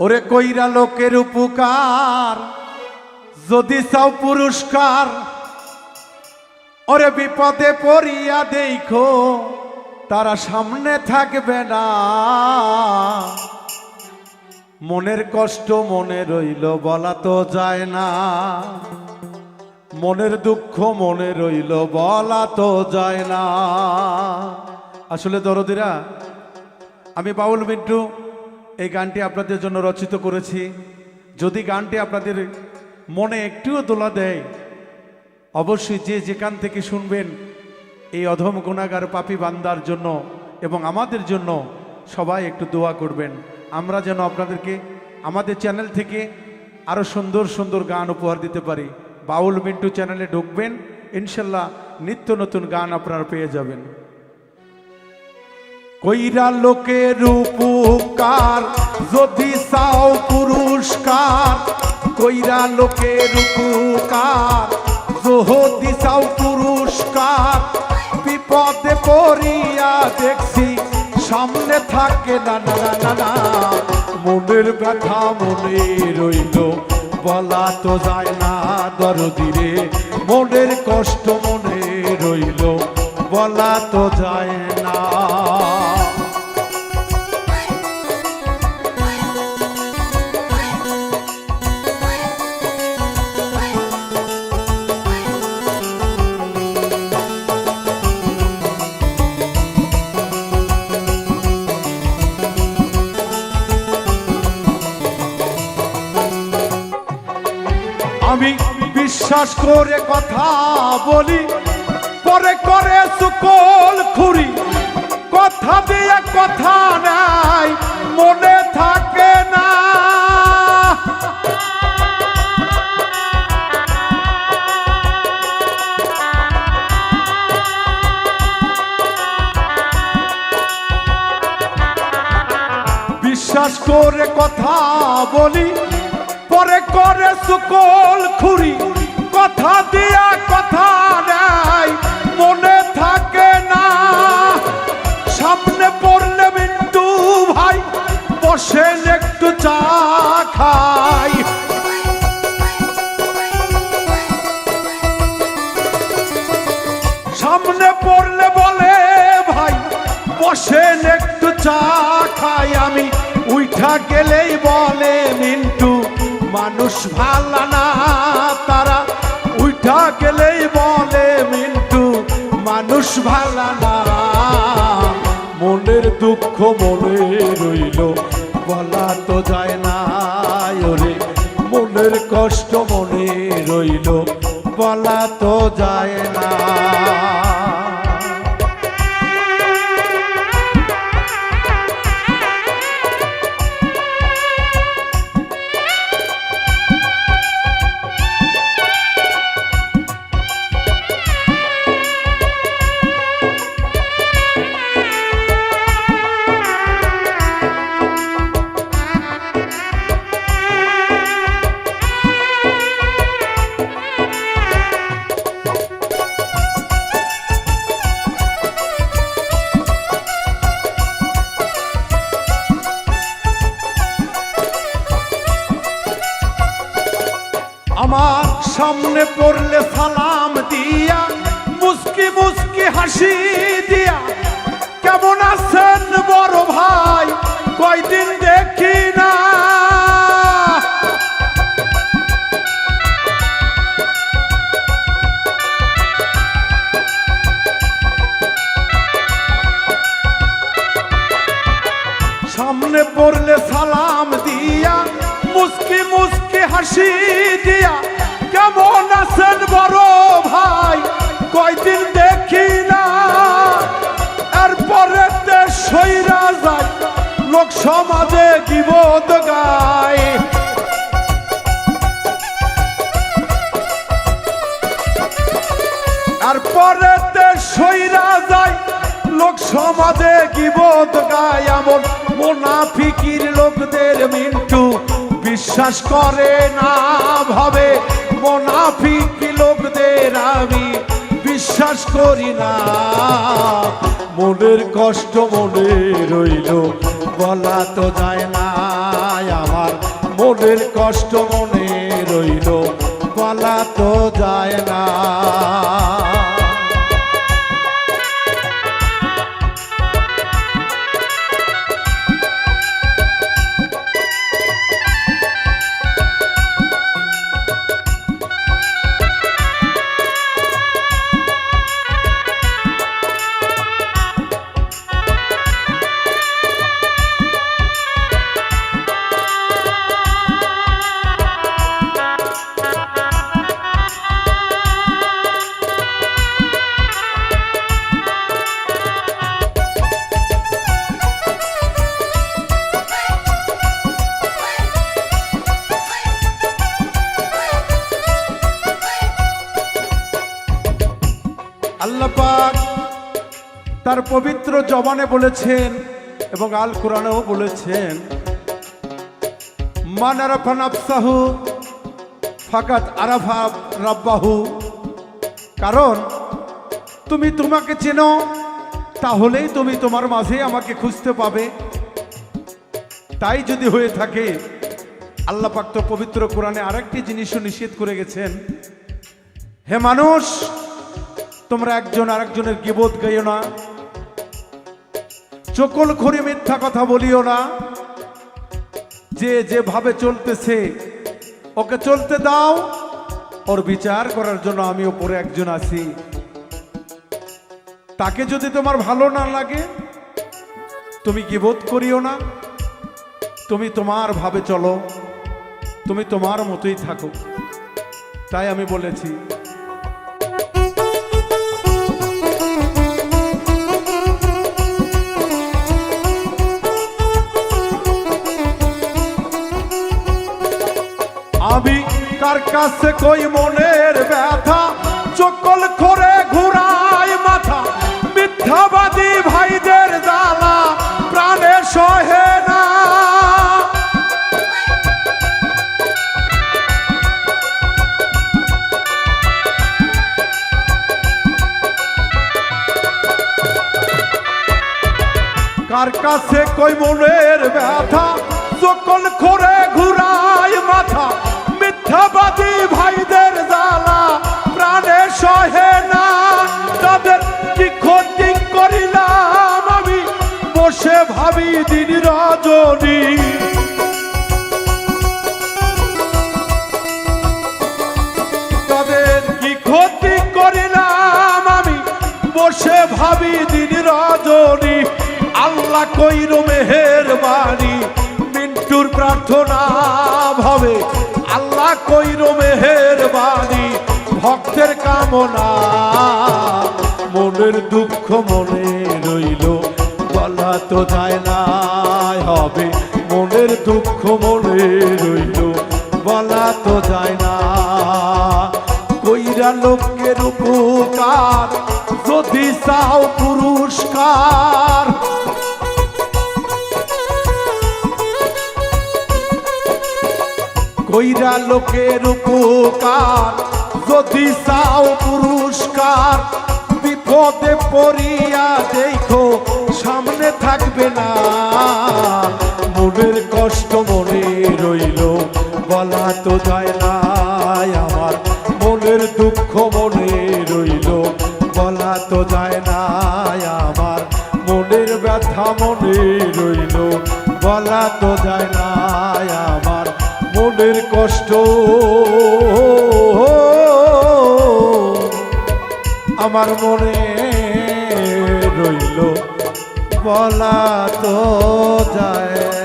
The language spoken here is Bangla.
ওরে কইরা লোকের উপকার যদি চাও পুরস্কার, ওরে বিপদে পড়িয়া দেখো তারা সামনে থাকবে না। মনের কষ্ট মনে রইল বলা তো যায় না, মনের দুঃখ মনে রইল বলা তো যায় না। আসলে দরদিরা, আমি বাউল মিন্টু এই গানটি আপনাদের জন্য রচিত করেছি। যদি গানটি আপনাদের মনে একটুও দোলা দেয়, অবশ্যই যে যেখান থেকে শুনবেন এই অধম গুনাহগার পাপী বান্দার জন্য এবং আমাদের জন্য সবাই একটু দোয়া করবেন, আমরা যেন আপনাদেরকে আমাদের চ্যানেল থেকে আরও সুন্দর সুন্দর গান উপহার দিতে পারি। বাউল মিন্টু চ্যানেলে ঢুকবেন, ইনশাল্লাহ নিত্য নতুন গান আপনারা পেয়ে যাবেন। কইরা লোকের উপকার যদি চাও পুরস্কার, কইরা লোকের উপকার যদি চাও পুরস্কার, বিপদে পড়িয়া দেখছি সামনে থাকে না না না না। মনের ব্যথা মনে রইল বলা তো যায় না দরদিরে, মনের কষ্ট মনে রইল বলা তো যায় না। আমি বিশ্বাস করে কথা বলি, পরে করে সুকল খুরি, কথা দিয়ে কথা নাই মনে থাকে না। বিশ্বাস করে কথা বলি, পরে করে সুকল খুরি, কথা দিয়া কথা নাই মনে থাকে না। সামনে পড়লে মিন্টু ভাই বসেন একটু চা খাই, সামনে পড়লে বলে ভাই বসেন একটু চা খাই। আমি উঠা গেলেই বলে মিন্টু মানুষ ভালো না, তারা উঠা গেলেই বলে মিন্টু মানুষ ভালো না। মনের দুঃখ মনে রইল বলা তো যায় না, ওরে মনের কষ্ট মনে রইল বলা তো যায় না। আমার সামনে পড়লে সালাম দিয়া মুস্কি মুস্কি হাসি দিয়া, কেমন আছেন বড় ভাই কয়দিন দেখি না। সামনে পড়লে সালাম দিয়া মুস্কি মুস্কি হাসি দিয়া, কেমন আছেন বড় ভাই কয়দিন দেখি না। এরপরে সইরা যায় লোক সমাজে গীবত গায়, এরপরে সইরা যায় লোক সমাজে গীবত গায়। এমন মুনাফিকির লোকদের মিন্টু বিশ্বাস করে না, ভাবে মুনাফিক লোকদের আমি বিশ্বাস করি না। মনের কষ্ট মনে রইল বলা তো যায় না, আমার মনের কষ্ট মনে রইল বলা তো যায় না। আল্লাহ পাক তার পবিত্র জবানে বলেছেন এবং আল কোরআনেও বলেছেন, মান আরাফা নাফসাহু ফাকাত আরাফা রাব্বাহু। কারণ তুমি তোমাকে চেনো, তাহলেই তুমি তোমার মাঝে আমাকে খুঁজতে পাবে। তাই যদি হয়ে থাকে, আল্লাহ পাক তো পবিত্র কোরআনে আরেকটি জিনিসও নিষেধ করে গেছেন, হে মানুষ, তোমরা একজন আরেকজনের গীবত গাইও না, চকল খড়ি মিথ্যা কথা বলিও না। যে যেভাবে চলতেছে ওকে চলতে দাও, ওর বিচার করার জন্য আমি ওপরে একজন আছি। তাকে যদি তোমার ভালো না লাগে, তুমি গীবত করিও না, তুমি তোমার ভাবে চলো, তুমি তোমার মতোই থাকো। তাই আমি বলেছি, আমি কার কাছে কই মনের ব্যথা, চকল করে ঘুরাই মাথা, মিথ্যাবাদী ভাইদের জ্বালা প্রাণে সহে না। কার কাছে কই মনের ব্যথা, চকল করে ঘুরাই মাথা, মিথ্যাবাদী ভাইদের জ্বালা প্রাণে সহে না। তাদের কি ক্ষতি করিলাম আমি, বসে ভাবি দিন রজনী। তাদের কি ক্ষতি করিলাম আমি, বসে ভাবি দিন রজনী। আল্লাহ কইরো মেহেরবানি, মিন্টুর প্রার্থনা ভাবে। আল্লাহ কইরো মেহেরবানি, ভক্তের কামনা। মনের দুঃখ মনে রইল বলা তো যায় না, হবে মনের দুঃখ মনে রইল বলা তো যায় না। কইরা লোকের উপকার যদি চাও পুরস্কার, কইরা লোকের উপকার যদি চাও পুরস্কার, বিপদে পড়িয়া দেখো সামনে থাকবে না। মনের কষ্ট মনে রইল বলা তো যায় না, আমার মনের দুঃখ মনে রইল বলা তো যায় না। আমার মনের ব্যথা মনে রইল বলা তো যায় না। আমার মনের কষ্ট আমার মনে রইল বলা তো যায়